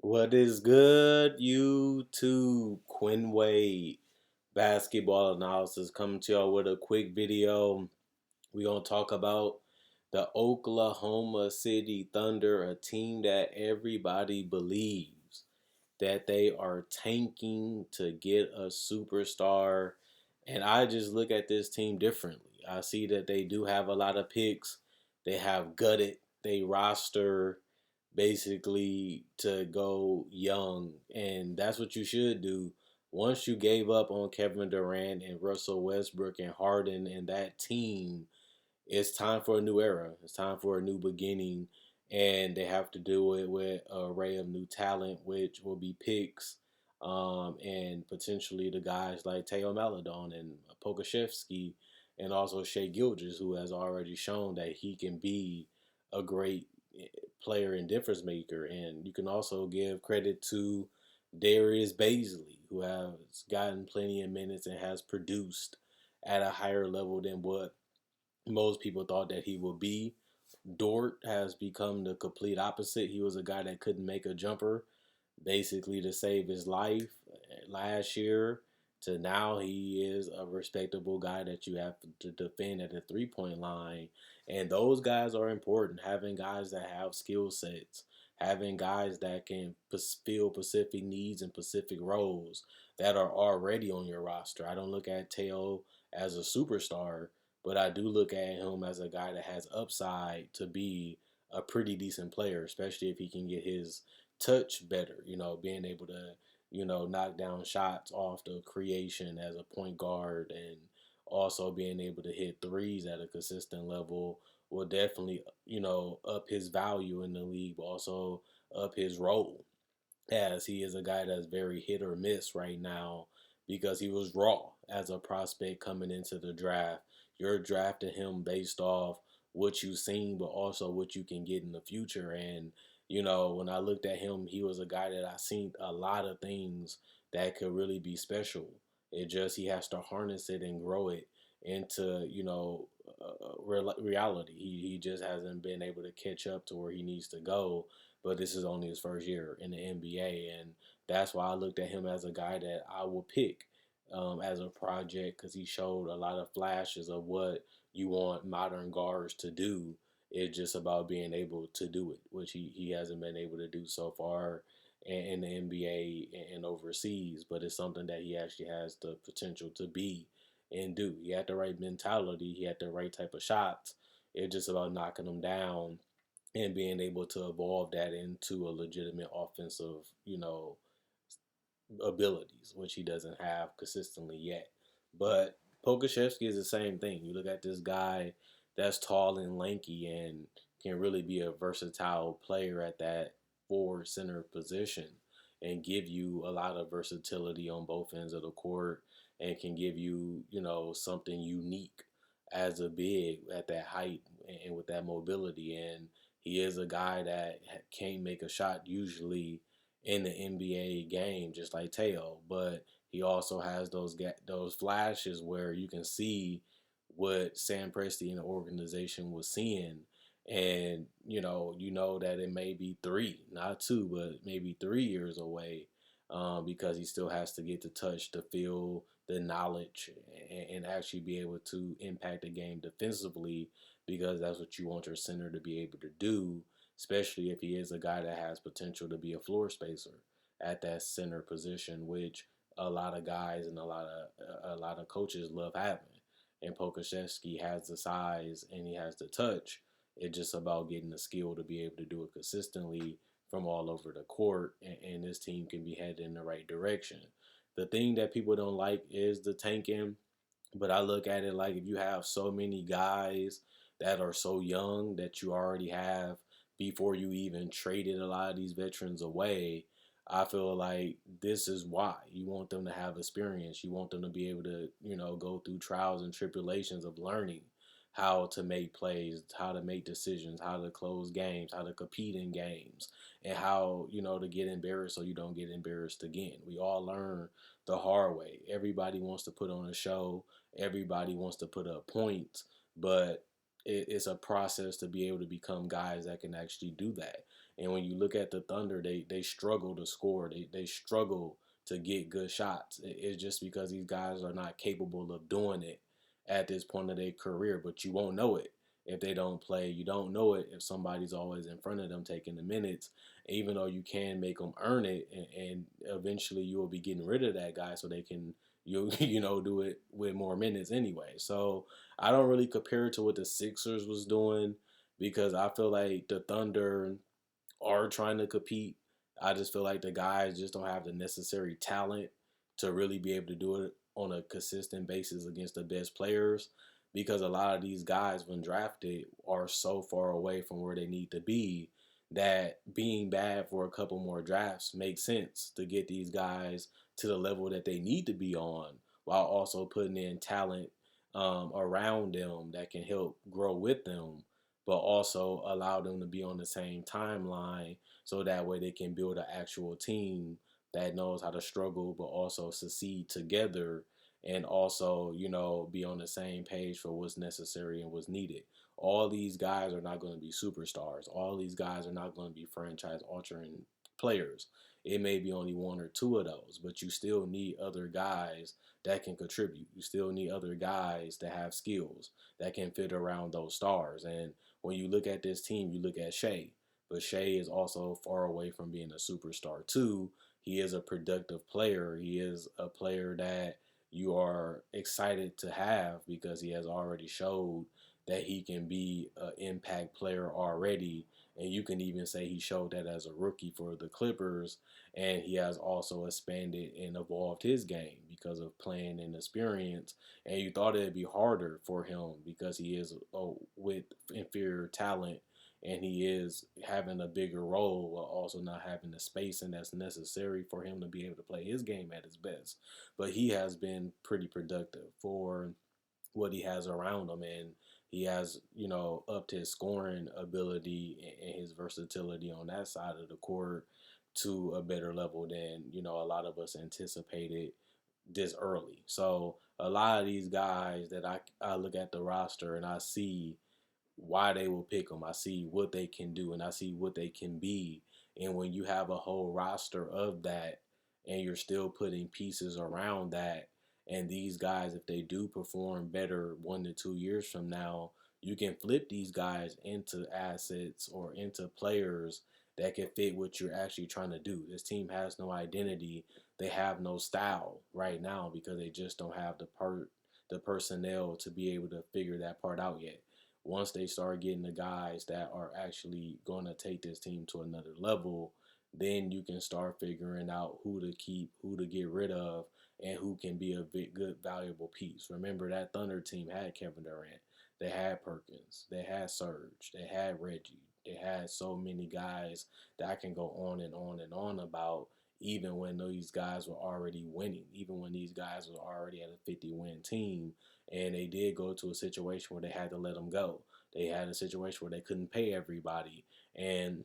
What is good, YouTube? Quinn Wade basketball analysis coming to y'all with a quick video. We're going to talk about the Oklahoma City Thunder, a team that everybody believes that they are tanking to get a superstar. And I just look at this team differently. I see that they do have a lot of picks. They have gutted they roster basically to go young, and that's what you should do. Once you gave up on Kevin Durant and Russell Westbrook and Harden and that team, it's time for a new era. It's time for a new beginning, and they have to do it with an array of new talent, which will be picks, and potentially the guys like Teo Maladon and Pokashevsky, and also Shea Gilgis, who has already shown that he can be a great player and difference maker. And you can also give credit to Darius Baisley, who has gotten plenty of minutes and has produced at a higher level than what most people thought that he would be. Dort has become the complete opposite. He was a guy that couldn't make a jumper basically to save his life last year to now he is a respectable guy that you have to defend at the 3 point line. And those guys are important. Having guys that have skill sets, having guys that can fill specific needs and specific roles that are already on your roster. I don't look at Teo as a superstar, but I do look at him as a guy that has upside to be a pretty decent player, especially if he can get his touch better, being able to, knock down shots off the creation as a point guard and also being able to hit threes at a consistent level will definitely, up his value in the league, but also up his role as he is a guy that's very hit or miss right now because he was raw as a prospect coming into the draft. You're drafting him based off what you've seen, but also what you can get in the future. And, when I looked at him, he was a guy that I seen a lot of things that could really be special. It just, he has to harness it and grow it into, reality. He just hasn't been able to catch up to where he needs to go, but this is only his first year in the NBA, and that's why I looked at him as a guy that I will pick as a project because he showed a lot of flashes of what you want modern guards to do. It's just about being able to do it, which he hasn't been able to do so far in the NBA and overseas, but it's something that he actually has the potential to be and do. He had the right mentality, he had the right type of shots. It's just about knocking them down and being able to evolve that into a legitimate offensive, abilities, which he doesn't have consistently yet. But Pokashevsky is the same thing. You look at this guy that's tall and lanky and can really be a versatile player at that forward center position and give you a lot of versatility on both ends of the court and can give you, something unique as a big at that height and with that mobility. And he is a guy that can't make a shot usually in the NBA game, just like Teo. But he also has those flashes where you can see what Sam Presti and the organization was seeing, and you know that it may be three, not two, but maybe 3 years away, because he still has to get the touch, to feel the knowledge, and actually be able to impact the game defensively, because that's what you want your center to be able to do, especially if he is a guy that has potential to be a floor spacer at that center position, which a lot of guys and a lot of coaches love having. And Pokashevsky has the size and he has the touch. It's just about getting the skill to be able to do it consistently from all over the court, and this team can be headed in the right direction. The thing that people don't like is the tanking, but I look at it like if you have so many guys that are so young that you already have before you even traded a lot of these veterans away, I feel like this is why you want them to have experience. You want them to be able to, go through trials and tribulations of learning how to make plays, how to make decisions, how to close games, how to compete in games, and how, to get embarrassed so you don't get embarrassed again. We all learn the hard way. Everybody wants to put on a show, everybody wants to put up points, but it's a process to be able to become guys that can actually do that. And when you look at the Thunder, they struggle to score. They struggle to get good shots. It's just because these guys are not capable of doing it at this point of their career. But you won't know it if they don't play. You don't know it if somebody's always in front of them taking the minutes, even though you can make them earn it, and eventually you will be getting rid of that guy so they can do it with more minutes anyway. So I don't really compare it to what the Sixers was doing because I feel like the Thunder are trying to compete. I just feel like the guys just don't have the necessary talent to really be able to do it on a consistent basis against the best players because a lot of these guys, when drafted, are so far away from where they need to be that being bad for a couple more drafts makes sense to get these guys to the level that they need to be on while also putting in talent around them that can help grow with them but also allow them to be on the same timeline so that way they can build an actual team that knows how to struggle but also succeed together and also, be on the same page for what's necessary and what's needed. All these guys are not going to be superstars. All these guys are not going to be franchise altering players. It may be only one or two of those, but you still need other guys that can contribute. You still need other guys that have skills that can fit around those stars. And when you look at this team, you look at Shea, but Shea is also far away from being a superstar too. He is a productive player. He is a player that you are excited to have because he has already showed that he can be an impact player already. And you can even say he showed that as a rookie for the Clippers. And he has also expanded and evolved his game because of playing and experience. And you thought it'd be harder for him because he is with inferior talent and he is having a bigger role while also not having the spacing that's necessary for him to be able to play his game at his best. But he has been pretty productive for what he has around him, and he has, upped his scoring ability and his versatility on that side of the court to a better level than, a lot of us anticipated this early. So a lot of these guys that I look at the roster and I see why they will pick them. I see what they can do and I see what they can be. And when you have a whole roster of that and you're still putting pieces around that, and these guys, if they do perform better 1 to 2 years from now, you can flip these guys into assets or into players that can fit what you're actually trying to do. This team has no identity. They have no style right now because they just don't have the personnel to be able to figure that part out yet. Once they start getting the guys that are actually going to take this team to another level, then you can start figuring out who to keep, who to get rid of, and who can be a good, valuable piece. Remember, that Thunder team had Kevin Durant. They had Perkins. They had Serge. They had Reggie. They had so many guys that I can go on and on and on about, even when these guys were already winning, even when these guys were already at a 50-win team. And they did go to a situation where they had to let them go. They had a situation where they couldn't pay everybody. And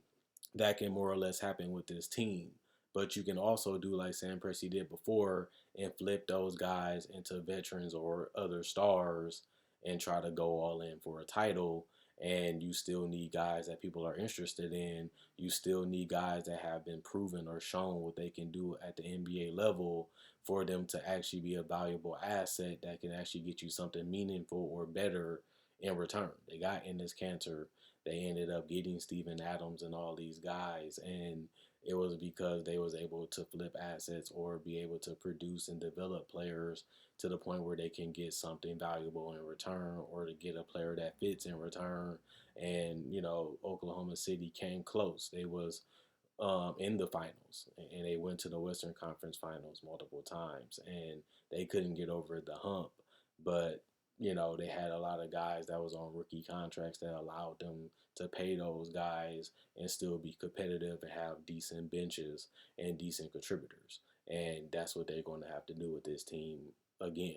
that can more or less happen with this team. But you can also do like Sam Presti did before and flip those guys into veterans or other stars and try to go all in for a title. And you still need guys that people are interested in. You still need guys that have been proven or shown what they can do at the NBA level for them to actually be a valuable asset that can actually get you something meaningful or better in return. They got Enes Kanter. They ended up getting Steven Adams and all these guys, and it was because they was able to flip assets or be able to produce and develop players to the point where they can get something valuable in return or to get a player that fits in return. And Oklahoma City came close. They was in the finals, and they went to the Western Conference Finals multiple times, and they couldn't get over the hump. But they had a lot of guys that was on rookie contracts that allowed them to pay those guys and still be competitive and have decent benches and decent contributors. And that's what they're going to have to do with this team again.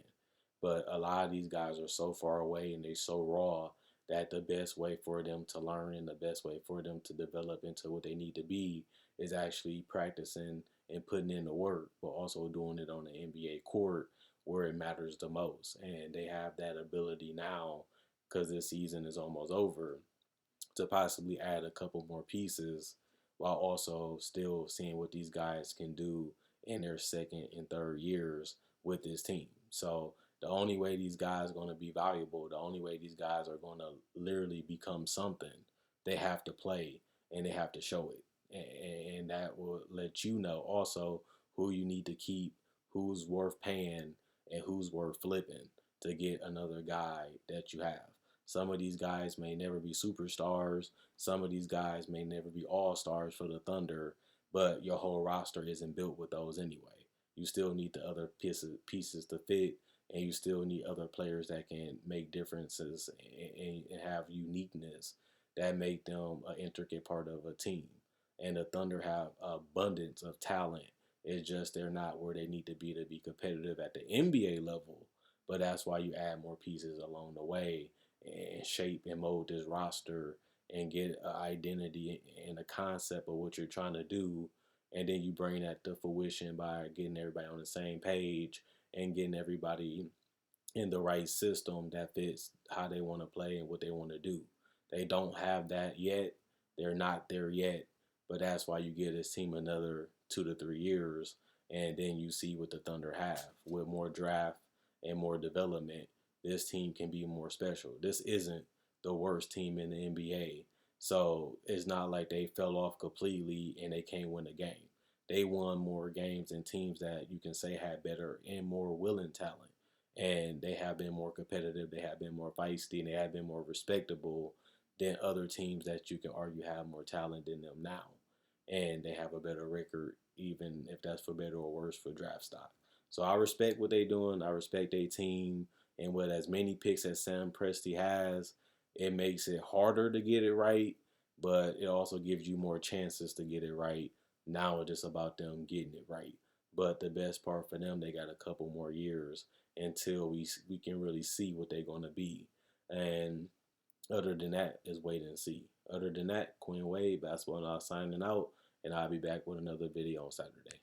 But a lot of these guys are so far away and they're so raw that the best way for them to learn and the best way for them to develop into what they need to be is actually practicing and putting in the work, but also doing it on the NBA court where it matters the most. And they have that ability now because this season is almost over to possibly add a couple more pieces while also still seeing what these guys can do in their second and third years with this team. So the only way these guys are going to be valuable, the only way these guys are going to literally become something, they have to play and they have to show it. And that will let you know also who you need to keep, who's worth paying, and who's worth flipping to get another guy that you have. Some of these guys may never be superstars. Some of these guys may never be all stars for the Thunder, but your whole roster isn't built with those anyway. You still need the other pieces to fit, and you still need other players that can make differences and have uniqueness that make them an intricate part of a team. And the Thunder have abundance of talent. It's just they're not where they need to be competitive at the NBA level. But that's why you add more pieces along the way and shape and mold this roster and get an identity and a concept of what you're trying to do. And then you bring that to fruition by getting everybody on the same page and getting everybody in the right system that fits how they want to play and what they want to do. They don't have that yet. They're not there yet. But that's why you give this team another 2 to 3 years, and then you see what the Thunder have. With more draft and more development, this team can be more special. This isn't the worst team in the NBA. So it's not like they fell off completely and they can't win a game. They won more games than teams that you can say had better and more willing talent, and they have been more competitive, they have been more feisty, and they have been more respectable than other teams that you can argue have more talent than them now. And they have a better record, even if that's for better or worse for draft stock. So I respect what they're doing. I respect their team. And with as many picks as Sam Presti has, it makes it harder to get it right, but it also gives you more chances to get it right. Now it's just about them getting it right. But the best part for them, they got a couple more years until we can really see what they're going to be. And other than that, is wait and see. Other than that, Quinn Wade, Basketball Now signing out, and I'll be back with another video on Saturday.